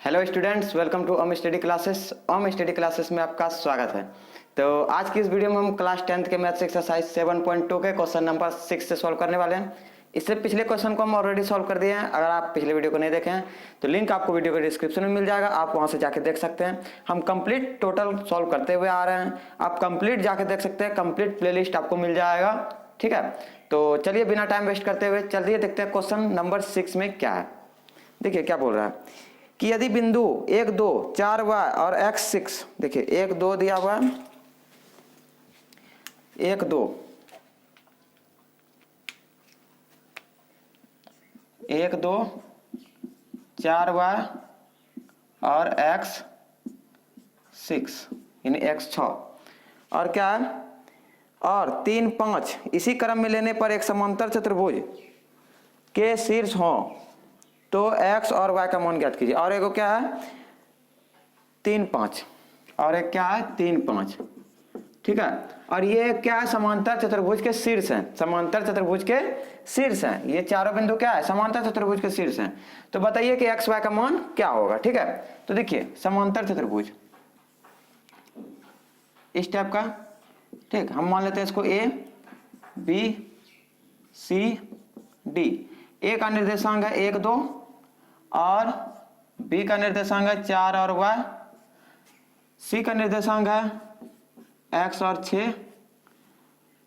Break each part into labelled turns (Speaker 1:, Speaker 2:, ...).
Speaker 1: Hello students, welcome to Om study classes. Om study classes में आपका स्वागत है। तो आज की इस वीडियो में हम क्लास 10th के मैथ्स एक्सरसाइज 7.2 के क्वेश्चन नंबर 6 से सॉल्व करने वाले हैं। इससे पिछले क्वेश्चन को हम ऑलरेडी सॉल्व कर दिए हैं। अगर आप पिछले वीडियो को नहीं देखे हैं तो लिंक आपको वीडियो के डिस्क्रिप्शन में मिल जाएगा, आप वहां से जाके देख सकते हैं। हम कंप्लीट टोटल सॉल्व करते हुए आ रहे हैं, आप कंप्लीट जाके देख सकते हैं। कंप्लीट प्लेलिस्ट आपको मिल जाएगा, ठीक है। तो चलिए बिना टाइम वेस्ट करते हुए चलिए देखते हैं क्वेश्चन नंबर 6 में क्या है। देखिए क्या बोल रहा है कि यदि बिंदु 1 2 4 y और x 6, देखिए 1 2 दिया हुआ है, 1 2 1 2 4 y और x 6 यानी x 6 और क्या है, और 3 5 इसी क्रम में लेने पर एक समांतर चतुर्भुज के शीर्ष हो तो x और y का मान ज्ञात कीजिए। और एक क्या है 3 5 और एक क्या है 3 5, ठीक है। और ये क्या है, समांतर चतुर्भुज के शीर्ष हैं, समांतर चतुर्भुज के शीर्ष हैं। ये चारों बिंदु क्या है, समांतर चतुर्भुज के शीर्ष हैं। तो बताइए कि x y का मान क्या होगा, ठीक है। तो देखिए समांतर चतुर्भुज इस टाइप का, ठीक, हम मान लेते हैं इसको a b c d। a का निर्देशांक है 1 2 और b का निर्देशांक है 4 और y, c का निर्देशांक है x और 6,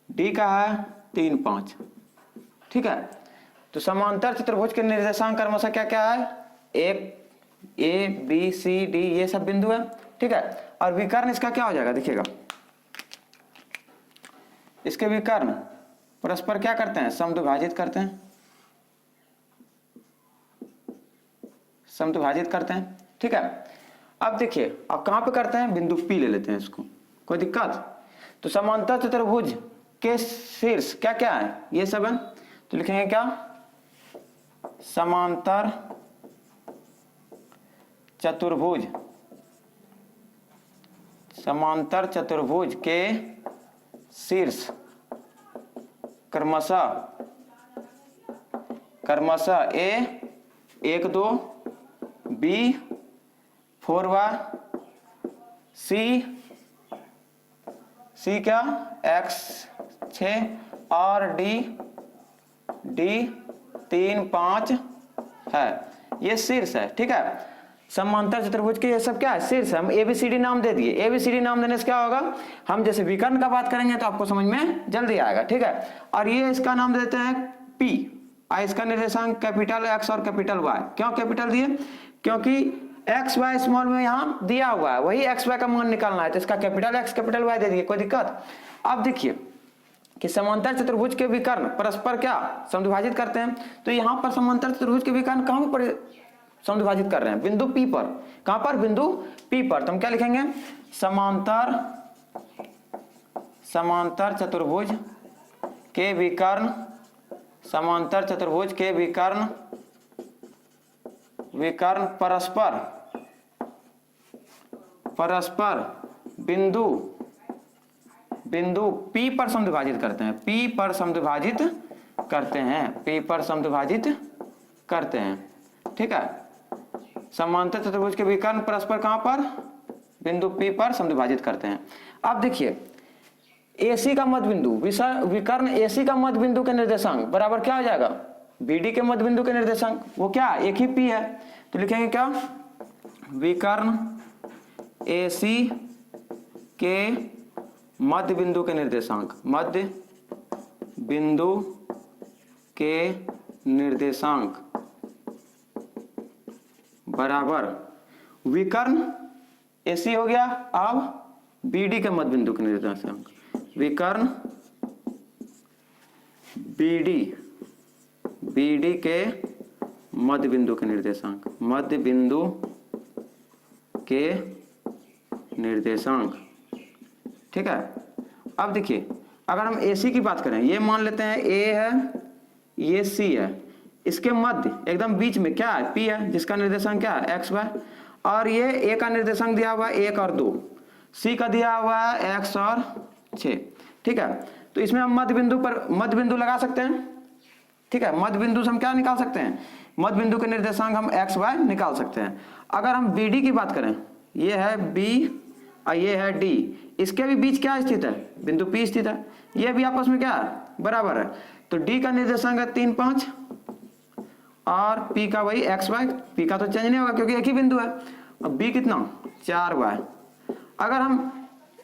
Speaker 1: d का है 3 5, ठीक है। तो समांतर चतुर्भुज के निर्देशांक क्रमशः क्या क्या है, एक a b c d ये सब बिंदु है, ठीक है। और विकर्ण इसका क्या हो जाएगा, देखिएगा इसके विकर्ण परस्पर क्या करते हैं, समद्विभाजित करते हैं, समद्विभाजित करते हैं, ठीक है। अब देखिए अब कहां पे करते हैं, बिंदु P ले लेते हैं इसको, कोई दिक्कत। तो समांतर चतुर्भुज के शीर्ष क्या क्या है, ये सब है। तो लिखेंगे क्या, समांतर चतुर्भुज, समांतर चतुर्भुज के शीर्ष क्रमशः A 1 2 b 4y c क्या x 6 और d 3 5 है, ये शीर्ष है, ठीक है। समांतर चतुर्भुज के ये सब क्या है, शीर्ष है। हम ABCD नाम दे दिए, ABCD नाम देने से क्या होगा, हम जैसे विकर्ण का बात करेंगे तो आपको समझ में जल्दी आएगा, ठीक है। और ये इसका नाम देते हैं P, इसका निर्देशांक कैपिटल X और कैपिटल Y। क्यों कैपिटल दिए, क्योंकि एक्स वाई स्मॉल में यहाँ दिया हुआ है, वही एक्स वाई का मान निकालना है, तो इसका capital x capital why they दिए, कोई दिक्कत। अब देखिए कि समांतर चतुर्भुज के विकर्ण परस्पर क्या समद्विभाजित करते हैं। तो यहाँ पर समांतर चतुर्भुज के विकर्ण कहाँ पर समद्विभाजित कर रहे हैं, बिंदु P पर। कहाँ पर, बिंदु P पर। तो हम क्या लिखेंगे, समांतर चतुर्भुज के विकर्ण, समांतर चतुर्भुज के विकर्ण परस्पर बिंदु P पर समद्विभाजित करते हैं, P पर समद्विभाजित करते हैं, P पर समद्विभाजित करते हैं, ठीक है। समांतर चतुर्भुज के विकर्ण परस्पर कहां पर, बिंदु P पर समद्विभाजित करते हैं। अब देखिए AC का मध्य बिंदु, विकर्ण AC का मध्य बिंदु के निर्देशांक बराबर क्या हो जाएगा, BD के मध्य बिंदु के निर्देशांक, वो क्या एक ही P है। तो लिखेंगे क्या, विकर्ण AC के मध्य बिंदु के निर्देशांक, मध्य बिंदु के निर्देशांक बराबर विकर्ण AC हो गया, अब BD के मध्य बिंदु के निर्देशांक, विकर्ण BD के मध्य बिंदु के निर्देशांक, मध्य बिंदु के निर्देशांक, ठीक है। अब देखिए अगर हम AC की बात करें, ये मान लेते हैं A है, ये C है, इसके मध्य एकदम बीच में क्या है, P है, जिसका निर्देशांक क्या है x y। और ये A का निर्देशांक दिया हुआ है 1 और 2, C का दिया हुआ है x और 6, ठीक है। तो इसमें हम मध्य बिंदु लगा सकते हैं, ठीक है, मध्य बिंदु से हम क्या निकाल सकते हैं, मध्य बिंदु के निर्देशांक हम एक्स वाई निकाल सकते हैं। अगर हम बी डी की बात करें, ये है बी और ये है डी, इसके भी बीच क्या स्थित है, बिंदु पी स्थित है, ये भी आपस में क्या है, बराबर है। तो डी का निर्देशांक है 3 5 और पी का वही एक्स वाई, पी का तो चेंज नहीं होगा क्योंकि एक ही बिंदु है। अब बी कितना 4 वाई। अगर हम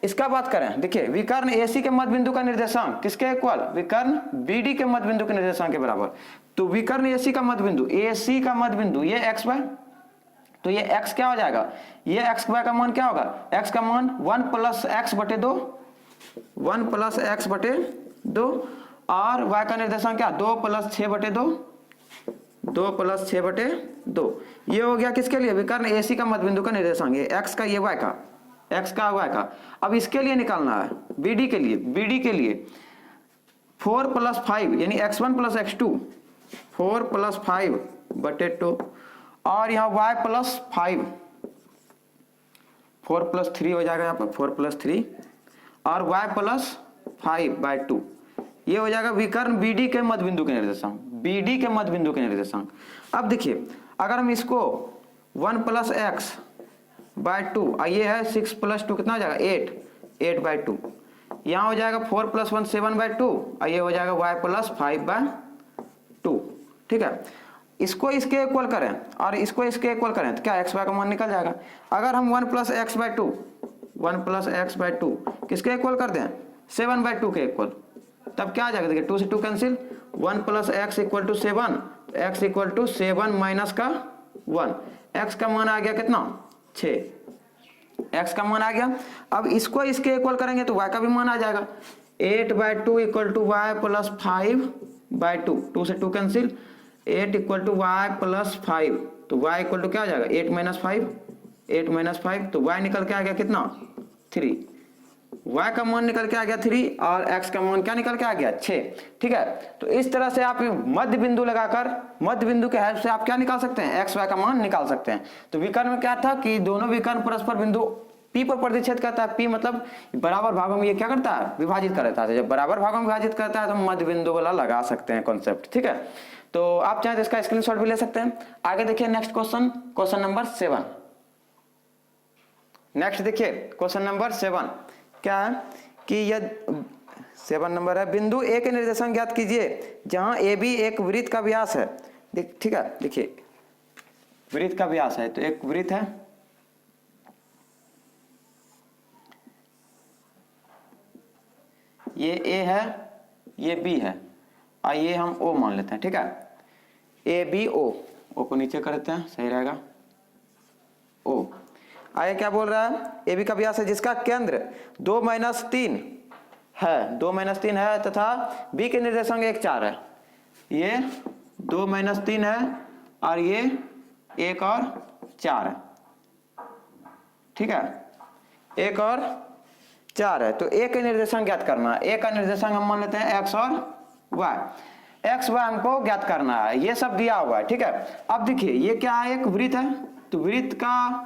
Speaker 1: इसका बात करें, देखिए विकर्ण एसी के मध्य बिंदु का निर्देशांक किसके इक्वल, विकर्ण बीडी के मध्य बिंदु के निर्देशांक के बराबर। तो विकर्ण एसी का मध्य बिंदु, एसी का मध्य बिंदु ये एक्स वाई, तो ये x क्या हो जाएगा, ये x वाई का मान क्या होगा, x का मान 1 प्लस एक्स बटे 2, 1 प्लस एक्स बटे 2 और y का निर्देशांक क्या 2 प्लस 6 बटे 2, 2 प्लस 6 बटे 2। ये हो गया किसके लिए, विकर्ण एसी का मध्य बिंदु का निर्देशांक, ये x का ये y का, x का y का। अब इसके लिए निकालना है BD के लिए, BD के लिए 4 प्लस 5 यानी x1 प्लस x2, 4 प्लस 5 बटे 2 और यहाँ y प्लस 5, 4 प्लस 3 हो जाएगा यहाँ पर 4 प्लस 3 और y प्लस 5/2, ये हो जाएगा विकर्ण BD के मध्य बिंदु के निर्देशांक, BD के मध्य बिंदु के निर्देशांक। अब देखिए अगर हम इसको 1 प्लस एक्स बाय 2 और ये है 6 प्लस 2 कितना हो जाएगा 8/2, यहाँ हो जाएगा 4 प्लस 1 7/2 और ये हो जाएगा y प्लस 5/2। ठीक है, इसको इसके इक्वल करें और इसको इसके इक्वल करें तो क्या एक्स वाई का मान निकल जाएगा। अगर हम 1 plus X by 2, 1 plus X by 2 किसके इक्वल कर दें 7/2 के इक्वल, तब क्या आ जाएगा, देखिए 2 से 2 cancel, 1 plus X equal to 7, X equal to 7 minus का 1, एक्स का मान आ गया कितना 6, एक्स का मान आ गया। अब इसको इसके इक्वल करेंगे तो y का भी मान आ जाएगा, 8/2 इक्वल टू वाई प्लस 5/2, 2 से 2 cancel, 8 equal to Y plus 5, तो y इक्वल टू क्या आ जाएगा 8 माइनस 5, 8 माइनस 5 तो y निकल के आ गया कितना 3, y का मान निकल के आ गया 3 और x का मान क्या निकल के आ गया 6। ठीक है, तो इस तरह से आप मध्य बिंदु लगाकर मध्य बिंदु के हेल्प से आप क्या निकाल सकते हैं, x y का मान निकाल सकते हैं। तो विकर्ण में क्या था कि दोनों विकर्ण परस्पर बिंदु P पर प्रतिच्छेद करता है, P मतलब बराबर भागों में ये क्या करता है विभाजित करता है, जब बराबर भागों में विभाजित करता है तो मध्य बिंदु वाला लगा सकते हैं कॉन्सेप्ट। ठीक है, तो आप चाहें तो इसका स्क्रीनशॉट भी ले सकते हैं। आगे देखिए next question, question number 7। Next देखिए क्वेश्चन नंबर 7 क्या है कि यह 7 नंबर है, बिंदु ए के निर्देशांक ज्ञात कीजिए जहां ए बी एक वृत्त का व्यास है। ठीक है, देखिए वृत्त का व्यास है, तो एक वृत्त है, ये ए है ये बी है और ये हम ओ मान लेते हैं। ठीक है, ए बी ओ, ओ को नीचे कर देते हैं सही रहेगा, ओ। आगे क्या बोल रहा है, ए बी का व्यास है जिसका केंद्र 2 - 3 है, 2 - 3 है तथा बी के निर्देशांक 1 4 है, ये 2 - 3 है और ये 1 और 4 है। ठीक है, 1 और 4 है, तो ए के निर्देशांक ज्ञात करना है। ए का निर्देशांक हम मान लेते हैं एक्स और वाई, एक्स वाई हमको ज्ञात करना है, ये सब दिया हुआ है। ठीक है, अब देखिए ये क्या है, एक वृत्त है, तो वृत्त का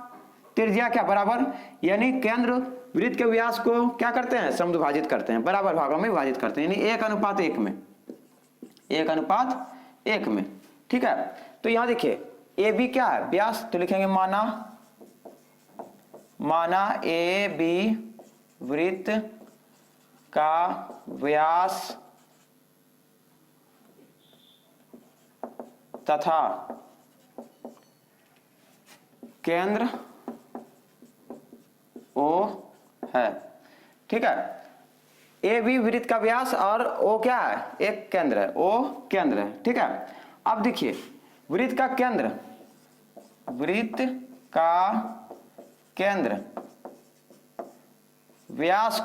Speaker 1: त्रिज्या क्या बराबर, यानी केंद्र वृत्त के व्यास को क्या करते हैं समद्विभाजित करते हैं, बराबर भागों में विभाजित करते हैं, यानी 1:1 में, 1:1 में। ठीक है, तो यहां देखिए ए बी क्या है व्यास, तो लिखेंगे माना ए बी वृत्त का व्यास तथा केंद्र ओ है। ठीक है, ए बी वृत्त का व्यास और ओ क्या है एक केंद्र है, ओ केंद्र है। ठीक है, अब देखिए वृत्त का केंद्र, वृत्त का केंद्र व्यास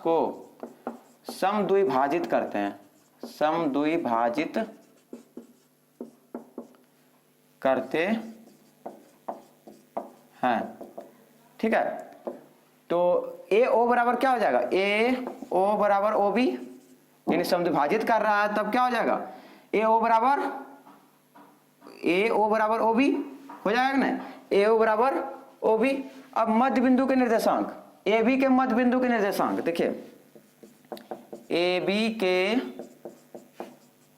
Speaker 1: को समद्विभाजित करते हैं, समद्विभाजित करते हैं। ठीक है, तो ए ओ बराबर क्या हो जाएगा, ए ओ बराबर ओ बी, यानी समद्विभाजित कर रहा है तब क्या हो जाएगा ए ओ बराबर ओ बी हो जाएगा ना, ए ओ बराबर ओ बी। अब मध्य बिंदु के निर्देशांक, ए बी के मध्य बिंदु के निर्देशांक देखिए, ए बी के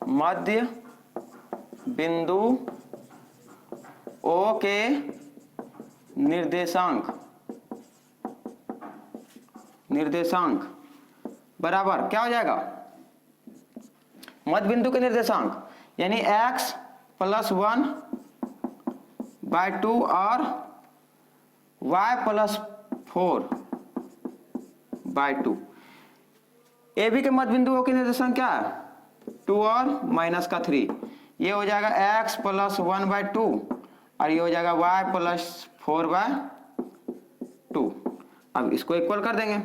Speaker 1: मध्य बिंदु O के निर्देशांक बराबर क्या हो जाएगा, मध्य बिंदु के निर्देशांक यानी x + 1/2 और y + 4/2। ए बी के मध्य बिंदु O के निर्देशांक क्या है, 2 और -3। ये हो जाएगा x + 1/2 और ये हो जाएगा y + 4/2। अब इसको इक्वल कर देंगे,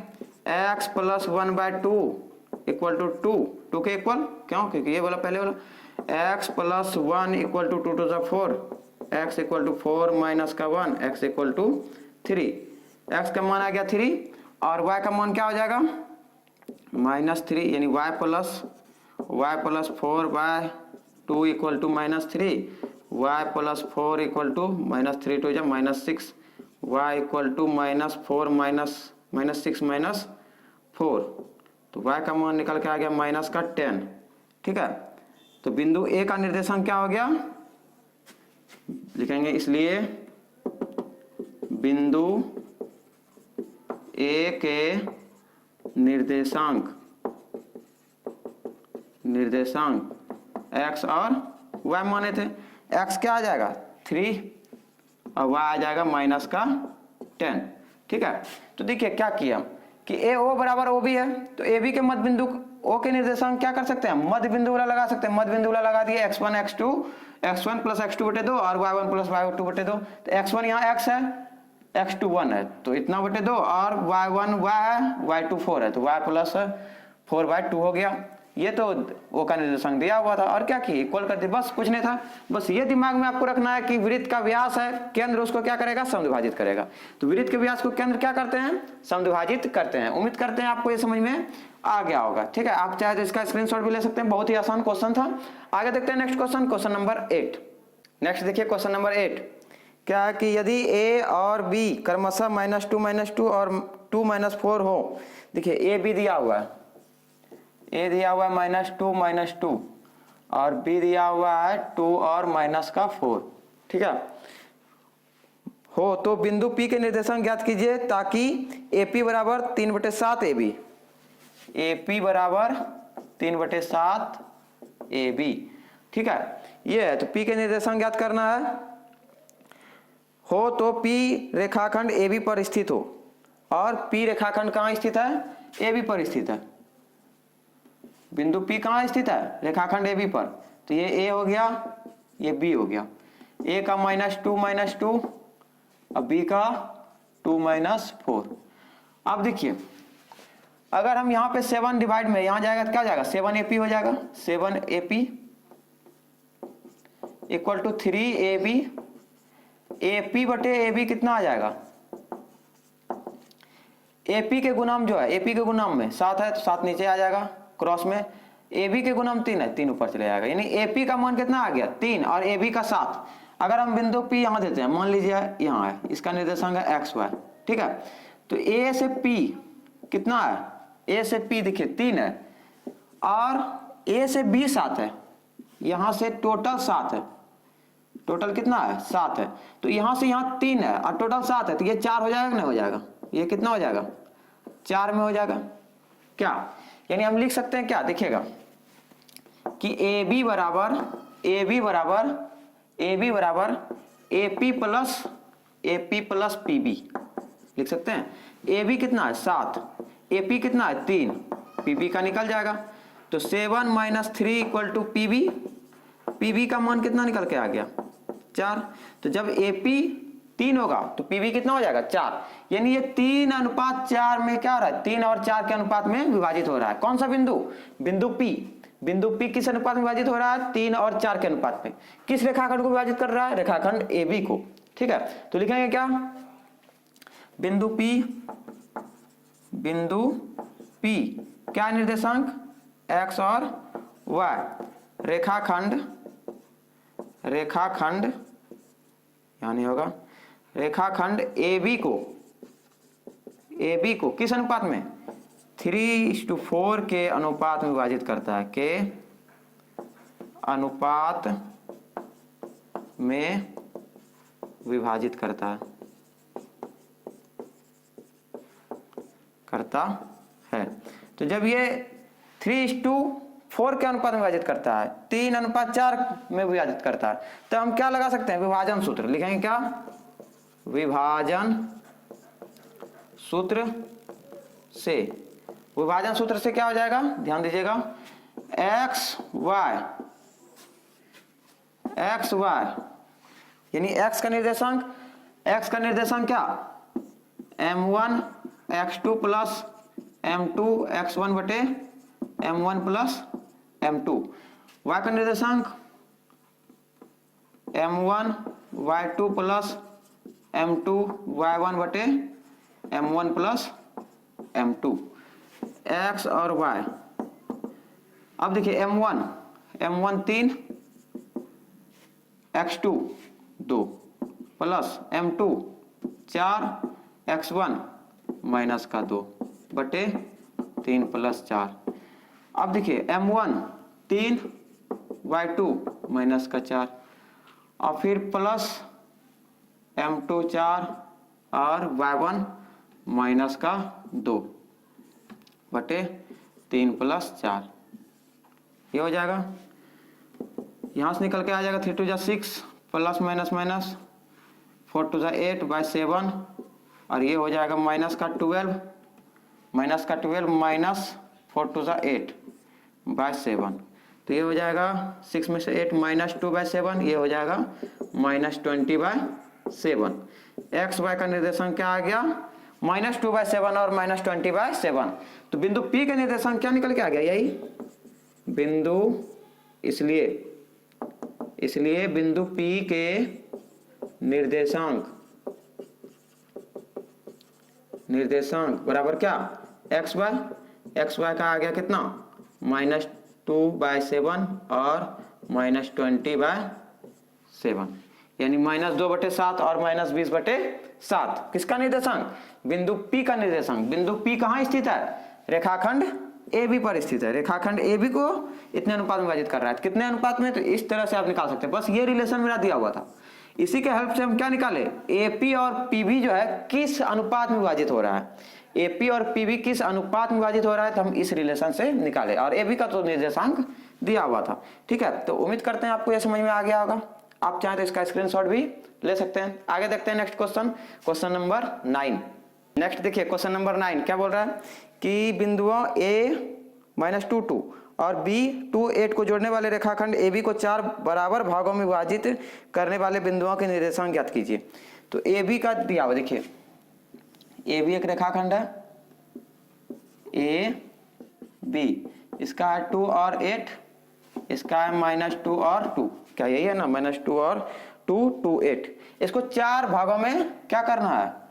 Speaker 1: x + 1/2 इक्वल टू 2 के इक्वल, क्यों, क्योंकि ये वाला पहले वाला। x + 1 equal to 2 to the 4, x equal to 4 - 1, x equal to 3। x का मान आ गया 3 और y का मान क्या हो जाएगा, -3, यानी y + 4/2 equal to -3, y + 4 equal to -3 to -6, y equal to -4 -6 -4, तो y का मान निकल के आ गया -10। ठीक है, तो बिंदु A का निर्देशांक क्या हो गया, लिखेंगे इसलिए बिंदु A के निर्देशांक x और y माने थे। x क्या आ जाएगा 3 और y आ जाएगा -10। ठीक है, तो देखिए क्या किया कि AO बराबर OB है, तो AB के मध्य बिंदु O के निर्देशांक क्या कर सकते हैं, मध्य बिंदु वाला लगा सकते हैं। मध्य बिंदु वाला लगा दिए x1 + x2/2 और y1 + y2/2। तो x1 यहाँ x है, x2 1 है, तो इतना बटे 2 और y1 y है, y2 4 है, तो y + 4/2 हो गया। ये तो O का निर्देशांक दिया हुआ था और क्या किया, इक्वल कर दिया, बस कुछ नहीं था। बस ये दिमाग में आपको रखना है कि वृत्त का व्यास है, केंद्र उसको क्या करेगा, समद्विभाजित करेगा। तो वृत्त के व्यास को केंद्र क्या करते हैं, समद्विभाजित करते हैं। उम्मीद करते हैं आपको ये समझ में आ गया होगा। ठीक है, आप चाहे तो इसका स्क्रीनशॉट भी ले सकते हैं, बहुत ही आसान क्वेश्चन था। आगे देखते हैं next question, question number 8। Next देखिए क्वेश्चन नंबर 8 क्या है कि यदि A और B क्रमशः -2 और 2 - 4 हो। देखिए A B दिया हुआ है, A दिया हुआ है -2 और B दिया हुआ है 2 और -4। ठीक है, हो तो बिंदु P के निर्देशांक ज्ञात कीजिए ताकि AP बराबर 3/7 AB, AP बराबर 3/7 AB। ठीक है, ये है, तो P के निर्देशांक ज्ञात करना है। हो तो P रेखाखंड AB पर स्थित हो, और P रेखाखंड कहाँ स्थित है, AB पर स्थित है। बिंदु P कहाँ स्थित है, रेखाखंड AB पर, तो ये A हो गया, ये B हो गया। A का -2 और B का 2 - 4। अब देखिए अगर हम यहाँ पे 7 डिवाइड में यहाँ जाएगा तो क्या जाएगा, 7AP हो जाएगा, 7AP equal to 3AB। AP बटे AB कितना आ जाएगा, AP के गुणाम जो है, AP के गुणाम में 7 है तो 7 नीचे आ जाएगा, क्रॉस में AB के गुणाम 3 है, 3 ऊपर चले जाएगा, यानी AP का मान कितना आ गया 3 और AB का 7। अगर हम बिंदु P यहाँ देते हैं, मान लीजिए यहाँ है, इसका निर्देशांक है XY। ठीक है, तो A से P कितना है, A से P देखिए 3 है और A से B 7 है, यहाँ से टोटल 7 है, टोटल कितना है 7 है, तो यहाँ से यहाँ 3 है और टोटल 7 है, तो ये 4 हो जाएगा नहीं हो जाएगा, ये कितना हो जाएगा 4 में हो जाएगा। क्या, यानी हम लिख सकते हैं क्या, देखिएगा कि AB बराबर AP प्लस PB लिख सकते हैं। AB कितना है 7, AP कितना है 3, PB का निकल जाएगा, तो 7 - 3 इक्वल टू PB का मान कितना निकल के आ गया 4। तो जब AP 3 होगा तो PB कितना हो जाएगा 4, यानी ये 3:4 में क्या हो रहा है, 3 और 4 के अनुपात में विभाजित हो रहा है। कौन सा बिंदु, बिंदु P किस अनुपात में विभाजित हो रहा है, 3 और 4 के अनुपात में। किस रेखाखंड को विभाजित कर रहा है, रेखाखंड AB को। ठीक है, तो लिखेंगे क्या, बिंदु P क्या निर्देशांक x और y, रेखाखंड यानी होगा रेखाखंड AB को किस अनुपात में, 3:4 के अनुपात में विभाजित करता है, के अनुपात में विभाजित करता है। तो जब ये 3:4 के अनुपात में विभाजित करता है, 3:4 में विभाजित करता है, तो हम क्या लगा सकते हैं? विभाजन सूत्र लिखेंगे। क्या? विभाजन सूत्र से, विभाजन सूत्र से क्या हो जाएगा? ध्यान दीजिएगा, एक्स वाई यानी x का निर्देशांक क्या? m1 x2 plus m2 x1 बटे m1 प्लस m2। y का निर्देशांक m1 y2 plus m2 y1 बटे m1 प्लस m2। x और y, अब देखिए m1 3 x2 2 plus m2 4 x1 minus का 2 बटे 3 प्लस 4। अब देखिए m1 3 y2 माइनस का 4 और फिर प्लस m2 4 और y1 माइनस का 2 बटे 3 प्लस 4। ये हो जाएगा, यहाँ से निकल के आ जाएगा 3 2 6 प्लस माइनस माइनस 4 2 8 बाई 7 और ये हो जाएगा माइनस का 12 माइनस 4 2 8 बाई 7। तो ये हो जाएगा 6 में से 8 माइनस 2 बाई 7, ये हो जाएगा माइनस 20 बाई 7। एक्स वाई का निर्देशांक क्या आ गया? माइनस 2 बाई 7 और माइनस 20 बाई 7। तो बिंदु P का निर्देशांक क्या निकल के आ गया? यही बिंदु, इसलिए बिंदु P के निर्देशांक बराबर क्या? एक्स वाई का आ गया कितना? माइनस 2 बाई 7 और माइनस 20 बाई 7, यानी माइनस 2 बटे 7 और माइनस 20 बटे 7। किसका निर्देशांक? बिंदु P का निर्देशांक। बिंदु P कहाँ स्थित है? रेखाखंड AB पर स्थित है। रेखाखंड AB को इतने अनुपात में विभाजित कर रहा है। कितने अनुपात में? तो इस तरह से आप निकाल सकते हैं। बस ये रिलेशन मेरा दिया हुआ था, इसी के हेल्प से हम क्या निकाले? AP और PB जो है किस अनुपात में विभाजित हो रहा है। AP और PB किस अनुपात में विभाजित हो रहा है, तो हम इस रिलेशन से निकाले। और AB का तो निर्देशांक दिया हुआ था। ठीक है, तो उम्मीद करते हैं आपको यह समझ में आ गया होगा। आप चाहें तो इसका स्क्रीनशॉट भी ले सकते हैं। आगे देखते हैं नेक्स्ट क्वेश्चन नंबर 9। नेक्स्ट देखिए क्वेश्चन नंबर 9 क्या बोल रहा है कि बिंदुओं A -2 2 और B 2 8 को जोड़ने वाले रेखाखंड AB को 4 बराबर भागों में विभाजित करने वाले बिंदुओं के निर्देशांक ज्ञात कीजिए। तो AB का दिया हुआ, देखिए AB एक रेखाखंड है AB, इसका है 2 और 8, इसका है -2 और 2, क्या यही है ना? -2 और 2 2 8। इसको 4 भागों में क्या करना है?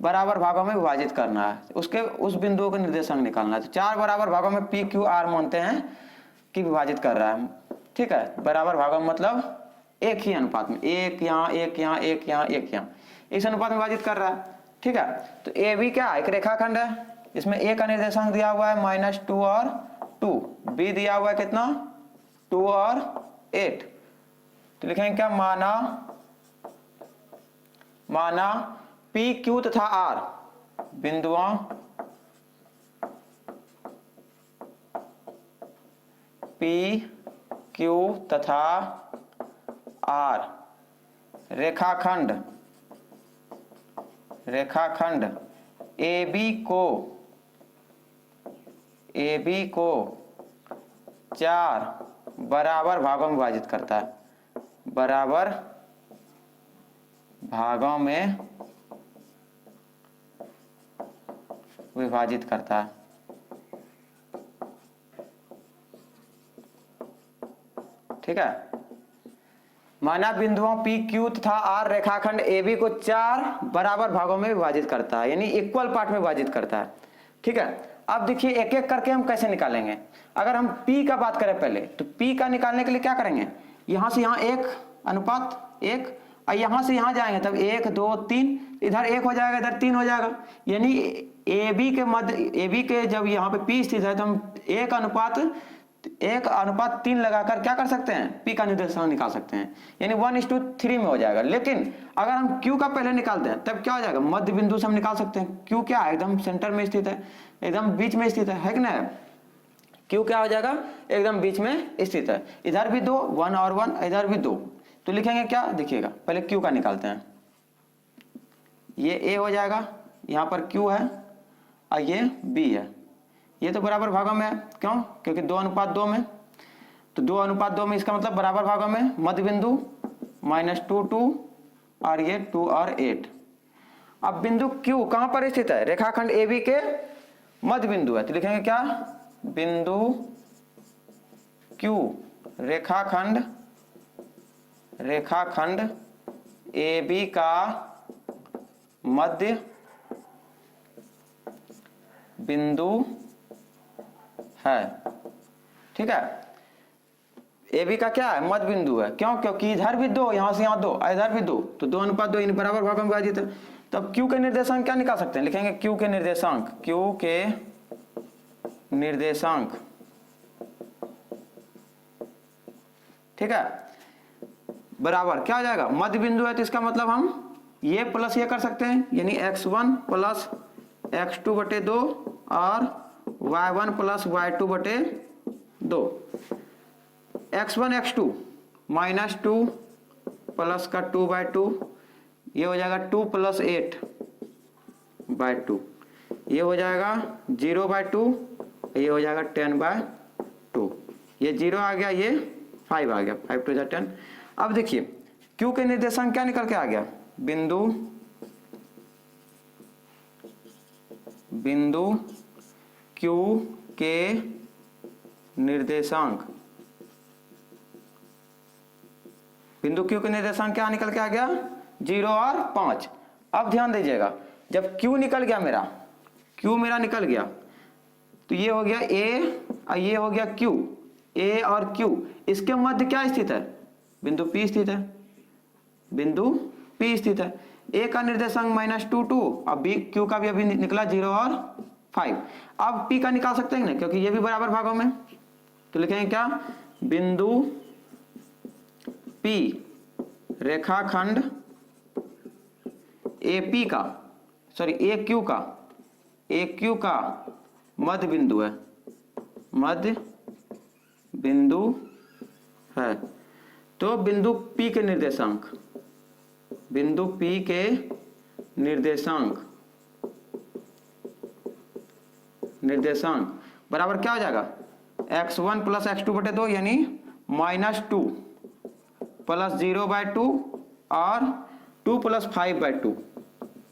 Speaker 1: बराबर भागों में विभाजित करना है। उसके उस बिंदुओं का निर्देशांक निकालना है। तो 4 बराबर भागों में P Q R मानते हैं कि विभाजित कर रहा है। ठीक है, बराबर भागों में मतलब एक ही अनुपात में, एक यहाँ एक यहाँ एक यहाँ एक यहाँ, इस अनुपात में विभाजित कर रहा है। ठीक है, तो AB क्या है? एक रेखाखंड है, इसमें A का निर्देशांक दिया हुआ है -2 और 2, B दिया हुआ है कितना? 2 और 8। तो लिखेंगे क्या? माना P Q तथा R बिंदुओं P Q तथा R रेखाखंड AB को 4 बराबर भागों में विभाजित करता है। बराबर भागों में विभाजित करता है। ठीक है, माना बिंदुओं P Q तथा R रेखाखंड AB को 4 बराबर भागों में विभाजित करता है, यानी इक्वल पार्ट में विभाजित करता है। ठीक है, अब देखिए एक एक करके हम कैसे निकालेंगे। अगर हम P का बात करें पहले, तो P का निकालने के लिए क्या करेंगे? यहां से यहां 1 अनुपात 1, और यहां से यहां जाएंगे तब 1 2 3, इधर 1 हो जाएगा, इधर 3 हो जाएगा। यानी AB के जब यहाँ पे P स्थित है तो हम 1 अनुपात 1:3 लगाकर क्या कर सकते हैं, पी का निर्देशांक निकाल सकते हैं, यानी 1:3 में हो जाएगा। लेकिन अगर हम क्यू का पहले निकालते हैं तब क्या हो जाएगा, मध्य बिंदु से हम निकाल सकते हैं। क्यू क्या है, एकदम सेंटर में स्थित है, एकदम बीच में स्थित है कि नहीं। क्यू क्या हो जाएगा, एकदम बीच में स्थित है। इधर भी 2, 1 और 1, इधर भी 2, तो लिखेंगे क्या, देखिएगा पहले क्यू का निकालते हैं। ये ए हो जाएगा, यहाँ पर क्यू है और ये बी है। ये तो बराबर भागों में है, क्यों, क्योंकि 2:2 में, तो 2:2 में इसका मतलब बराबर भागों में। मध्य बिंदु -2, 2 और ये 2 और 8। अब बिंदु क्यू कहां पर स्थित है, रेखाखंड ए बी के मध्य बिंदु है, तो लिखेंगे क्या, बिंदु क्यू रेखाखंड ए बी का मध्य बिंदु है। ठीक है, ए बी का क्या है, मध्य बिंदु है। क्यों, क्योंकि इधर भी 2, यहां से यहां 2, इधर भी 2, तो 2:2 इन बराबर भागों में विभाजित है। तब क्यू के निर्देशांक क्या निकाल सकते हैं, लिखेंगे क्यू के निर्देशांक, ठीक है, बराबर क्या हो जाएगा, मध्य बिंदु है तो इसका मतलब हम ये प्लस ये कर सकते हैं, यानी x1 प्लस x2 बटे 2 और y1 प्लस y2 बटे 2। x1 x2 -2 प्लस का 2/2, ये हो जाएगा 2 + 8/2, ये हो जाएगा 0/2, ये हो जाएगा 10/2। ये 0 आ गया, ये 5 आ गया, 5 × 2 = 10। अब देखिए क्यू के निर्देशांक क्या निकल के आ गया, बिंदु क्यू के निर्देशांक, बिंदु क्यू के निर्देशांक क्या निकल के आ गया, 0 और 5। अब ध्यान दीजिएगा, जब क्यू निकल गया मेरा, क्यू मेरा निकल गया, तो ये हो गया ए और ये हो गया क्यू। ए और क्यू, इसके मध्य क्या स्थित है, बिंदु पी स्थित है, बिंदु पी स्थित है। ए का निर्देशांक -2, 2 और बी क्यू का भी अभी निकला 0 और 5। अब पी का निकाल सकते हैं ना, क्योंकि ये भी बराबर भागों में, तो लिखेंगे क्या, बिंदु पी रेखाखंड ए क्यू का मध्य बिंदु है, मध्य बिंदु है। तो बिंदु पी के निर्देशांक, निर्देशांक बराबर क्या हो जाएगा, x1 + x2 बटे 2, यानी -2 प्लस 0/2 और 2 + 5/2,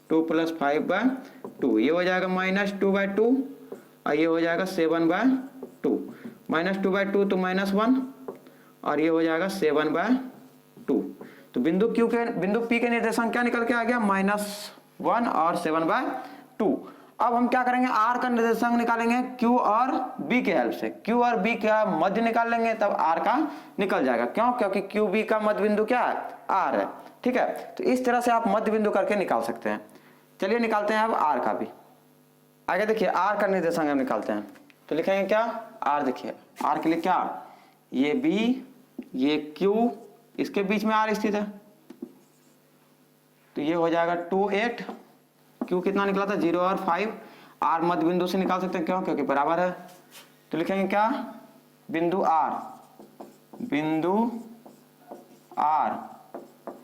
Speaker 1: 2 + 5/2, ये हो जाएगा -2/2 और ये हो जाएगा 7/2, -2/2 तो -1 और ये हो जाएगा 7/2। तो बिंदु पी के निर्देशांक क्या निकल के आ गया, -1 और 7/2। अब हम क्या करेंगे, आर का निर्देशांक निकालेंगे क्यू और बी के हेल्प से। क्यू और बी का मध्य निकाल लेंगे, तब आर का निकल जाएगा। क्यों, क्योंकि क्यू बी का मध्य बिंदु क्या है, आर है। ठीक है, तो इस तरह से आप मध्य बिंदु करके निकाल सकते हैं। चलिए निकालते हैं अब आर का भी। आगे देखिए आर का निर्देशांक हम निकालते हैं, तो लिखेंगे क्या, आर, देखिए आर के लिए क्या, ये बी, ये क्यू, इसके बीच में आर स्थित है, तो ये हो जाएगा 2, 8। क्यू कितना निकला था, 0 और 5। आर मध्य बिंदु से निकाल सकते हैं, क्यों, क्योंकि बराबर है। तो लिखेंगे क्या, बिंदु आर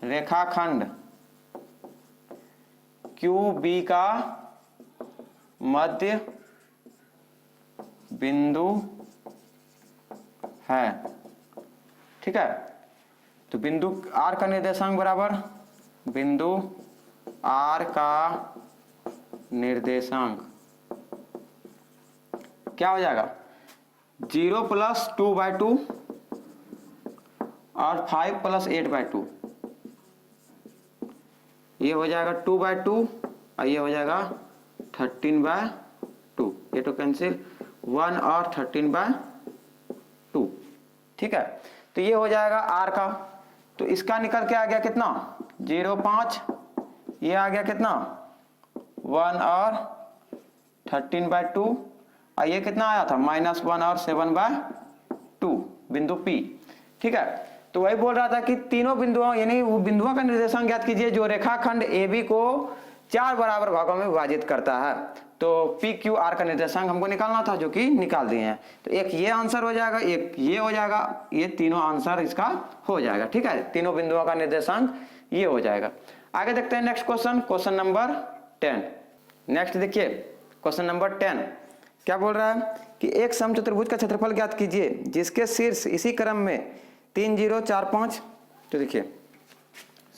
Speaker 1: रेखाखंड क्यू बी का मध्य बिंदु है। ठीक है, तो बिंदु आर का निर्देशांक बराबर बिंदु आर का निर्देशांक क्या हो जाएगा, 0 + 2/2 और 5 + 8/2, ये हो जाएगा 2/2 और ये हो जाएगा 13/2। ये तो कैंसिल, 1 और 13/2। ठीक है, तो ये हो जाएगा आर का। तो इसका निकल के आ गया कितना, 0, 5, ये आ गया कितना, 1 और 13/2 और ये कितना आया था, -1 और बिंदु P, ठीक है। तो वही बोल रहा था कि तीनों बिंदुओं यानी वो बिंदुओं का निर्देशांक ज्ञात कीजिए जो रेखाखंड AB को 4 बराबर भागों में विभाजित करता है। तो PQR का निर्देशांक हमको निकालना था, जो कि निकाल दिए हैं। तो एक ये आंसर हो जाएगा, एक ये हो जाएगा, ये तीनों आंसर इसका हो जाएगा, ठीक है। तीनों बिंदुओं का निर्देशांक ये हो जाएगा। आगे देखते हैं next question, question number 10। Next देखिए क्वेश्चन नंबर 10 क्या बोल रहा है कि एक समचतुर्भुज का क्षेत्रफल ज्ञात कीजिए जिसके शीर्ष इसी क्रम में 3 0 4 5। तो देखिए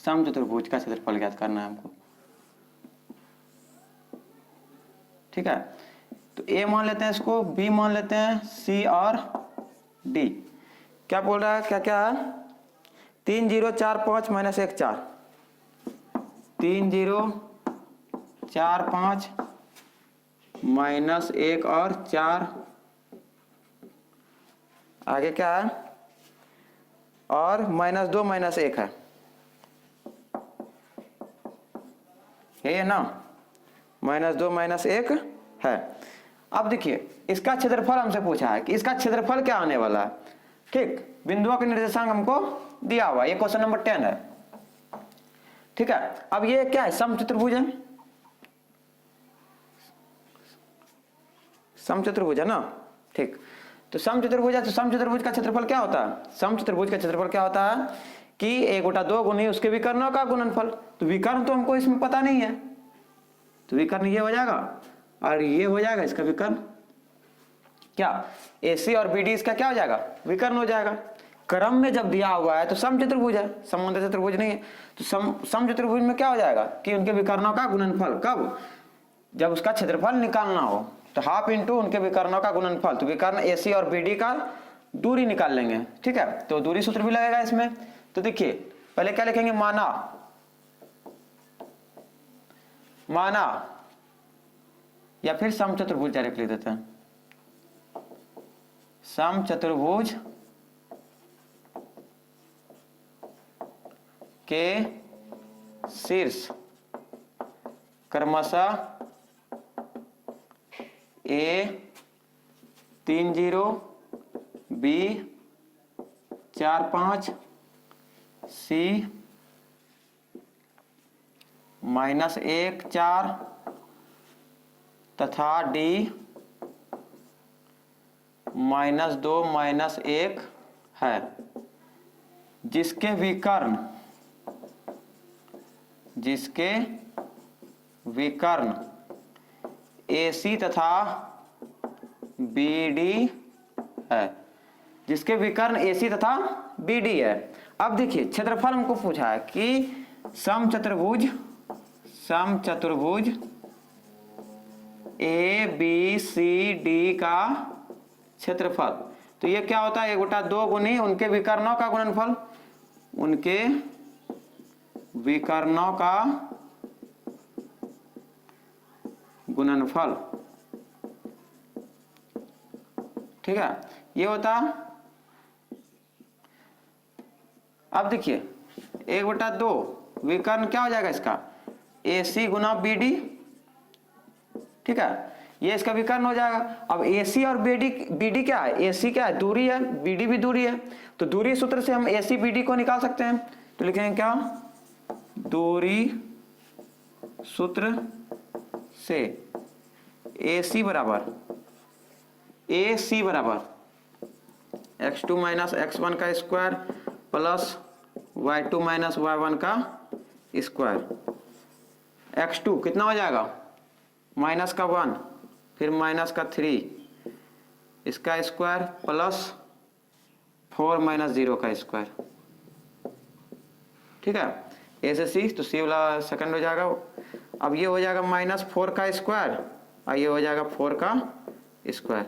Speaker 1: समचतुर्भुज का क्षेत्रफल ज्ञात करना है हमको, ठीक है। तो A मान लेते हैं इसको, B मान लेते हैं, C और D। क्या बोल रहा है, क्या क्या है, 3 0 4 5 -1 4, 3 0 4 5 -1 और 4, आगे क्या है, और -2 -1 है, ये ना, -2 -1 है। अब देखिए इसका क्षेत्रफल हमसे पूछा है कि इसका क्षेत्रफल क्या आने वाला है, ठीक। बिंदुओं के निर्देशांक हमको दिया हुआ, ये क्वेश्चन नंबर 10 है, ठीक है। अब ये क्या है, समचतुर्भुज है, समचतुर्भुज है ना, ठीक। तो समचतुर्भुज है, तो समचतुर्भुज का क्षेत्रफल क्या होता है, समचतुर्भुज का क्षेत्रफल क्या होता है कि 1 × 2 गुनी उसके विकर्णों का गुणनफल। तो विकर्ण तो हमको इसमें पता नहीं है, तो विकर्ण ये हो जाएगा और ये हो जाएगा इसका विकर्ण, क्या AC और BD इसका क्या हो जाएगा, विकर्ण हो जाएगा। क्रम में जब दिया हुआ है तो समचतुर्भुज है, समांतर चतुर्भुज नहीं है। तो समचतुर्भुज में क्या हो जाएगा कि उनके विकर्णों का गुणनफल, कब, जब उसका क्षेत्रफल निकालना हो, तो हाफ इंटू उनके विकर्णों का गुणनफल। तो विकर्ण AC और BD का दूरी निकाल लेंगे, ठीक है। तो दूरी सूत्र भी लगेगा इसमें। तो देखिए पहले क्या लिखेंगे, माना या फिर समचतुर्भुज डायरेक्ट लिख देते हैं, समचतुर्भुज के शीर्ष क्रमशः A 3 0 B 4 5 C -1 4 तथा D -2 -1 है, जिसके विकर्ण AC तथा BD है, जिसके विकर्ण AC तथा BD है। अब देखिए क्षेत्रफल हमको पूछा है कि समचतुर्भुज ABCD का क्षेत्रफल। तो ये क्या होता है, 1 × 2 गुनी उनके विकर्णों का गुणनफल, उनके विकर्णों का गुणनफल, ठीक है, ये होता। अब देखिए 1 × 2 विकर्ण क्या हो जाएगा इसका, AC × BD, ठीक है, ये इसका विकर्ण हो जाएगा। अब AC और BD क्या है, AC क्या है, दूरी है, BD भी दूरी है। तो दूरी सूत्र से हम AC BD को निकाल सकते हैं। तो लिखेंगे क्या, दूरी सूत्र से AC बराबर x2 - x1 का स्क्वायर प्लस y2 - y1 का स्क्वायर। x2 कितना हो जाएगा, -1 फिर -3 इसका स्क्वायर प्लस 4 - 0 का स्क्वायर, ठीक है। A से C, तो C वाला सेकंड हो जाएगा। अब ये हो जाएगा -4 का स्क्वायर और ये हो जाएगा 4 का स्क्वायर,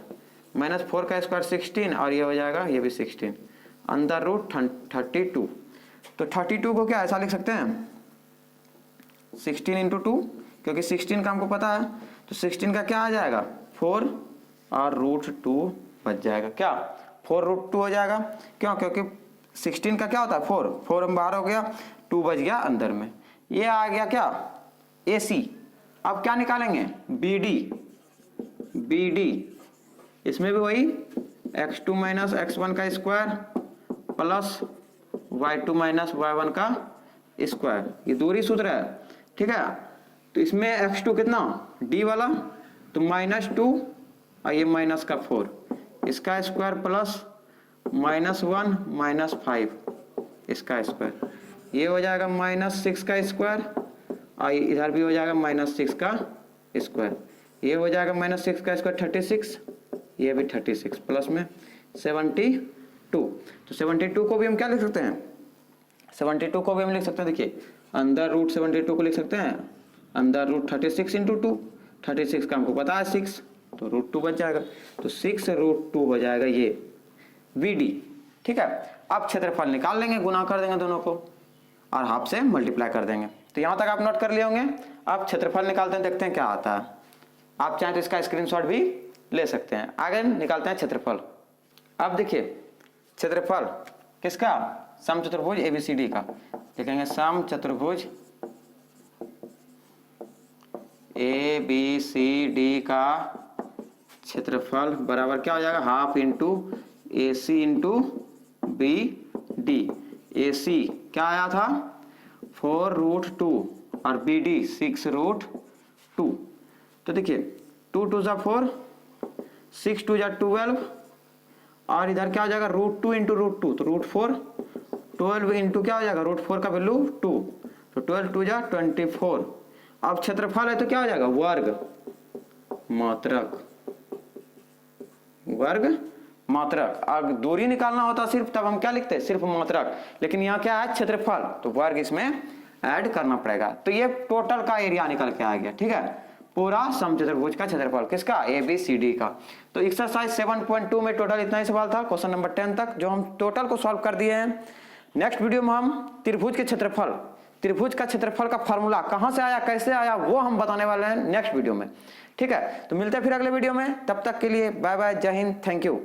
Speaker 1: -4 का स्क्वायर 16 और ये हो जाएगा, ये भी 16, √32। तो 32 को क्या ऐसा लिख सकते हैं, 16 × 2, क्योंकि 16 का हमको पता है। तो 16 का क्या आ जाएगा, 4 और √2 बच जाएगा, क्या 4√2 हो जाएगा। क्यों, क्योंकि 16 का क्या होता है 4 हम बाहर हो गया, 2 बच गया अंदर में। ये आ गया क्या, AC। अब क्या निकालेंगे, BD, इसमें भी वही x2 माइनस x1 का square plus y2 minus y1 का स्क्वायर, ये दूरी सूत्र है, ठीक है। तो इसमें x2 कितना d वाला, तो -2 और ये -4, इसका स्क्वायर प्लस -1 -5 इसका स्क्वायर, ये हो जाएगा -6 का स्क्वायर और इधर भी हो जाएगा -6 का स्क्वायर, ये हो जाएगा -6 का स्क्वायर 36, ये भी 36 प्लस में 72। तो 72 को भी हम क्या लिख सकते हैं, 72 को भी हम लिख सकते हैं, देखिए अंदर रूट 72 को लिख सकते हैं अंदर रूट 36 इंटू 2, 36 का हमको पता है 6, तो √2 बच जाएगा, तो 6√2 हो जाएगा ये VD, ठीक है। अब क्षेत्रफल निकाल लेंगे, गुना कर देंगे दोनों को और हाफ से मल्टीप्लाई कर देंगे। तो यहां तक आप नोट कर लिए होंगे। अब क्षेत्रफल निकालते हैं, देखते हैं क्या आता है। आप चाहें तो इसका स्क्रीनशॉट भी ले सकते हैं। आगे निकालते हैं क्षेत्रफल। अब देखिए क्षेत्रफल किसका, समचतुर्भुज ABCD का, लिखेंगे समचतुर्भुज ABCD का क्षेत्रफल बराबर क्या हो जाएगा, half into AC into BD। AC क्या आया था 4√2 और BD 6√2। तो देखिए 2 2 जा 4, 6 2 जा 12 और इधर क्या हो जाएगा √2 इंटू √2, तो √4, 12 इंटू क्या हो जाएगा √4 का वैल्यू 2, तो 12 2 जा 24। अब क्षेत्रफल है तो क्या हो जाएगा वर्ग मात्रक, वर्ग मात्रक। अब दूरी निकालना होता सिर्फ तब हम क्या लिखते हैं, सिर्फ मात्रक, लेकिन यहाँ क्या है क्षेत्रफल, तो वर्ग इसमें ऐड करना पड़ेगा। तो ये टोटल का एरिया निकल के आ गया, ठीक है, पूरा समचतुर्भुज का क्षेत्रफल किसका, ABCD का। तो एक्सरसाइज 7.2 में टोटल इतना ही सवाल था, क्वेश्चन नंबर 10 तक, जो हम टोटल को सॉल्व कर दिए हैं। नेक्स्ट वीडियो में हम त्रिभुज के क्षेत्रफल, त्रिभुज का क्षेत्रफल का फॉर्मूला कहां से आया, कैसे आया, वो हम बताने वाले हैं नेक्स्ट वीडियो में, ठीक है। तो मिलते हैं फिर अगले वीडियो में, तब तक के लिए बाय बाय, जय हिंद, थैंक यू।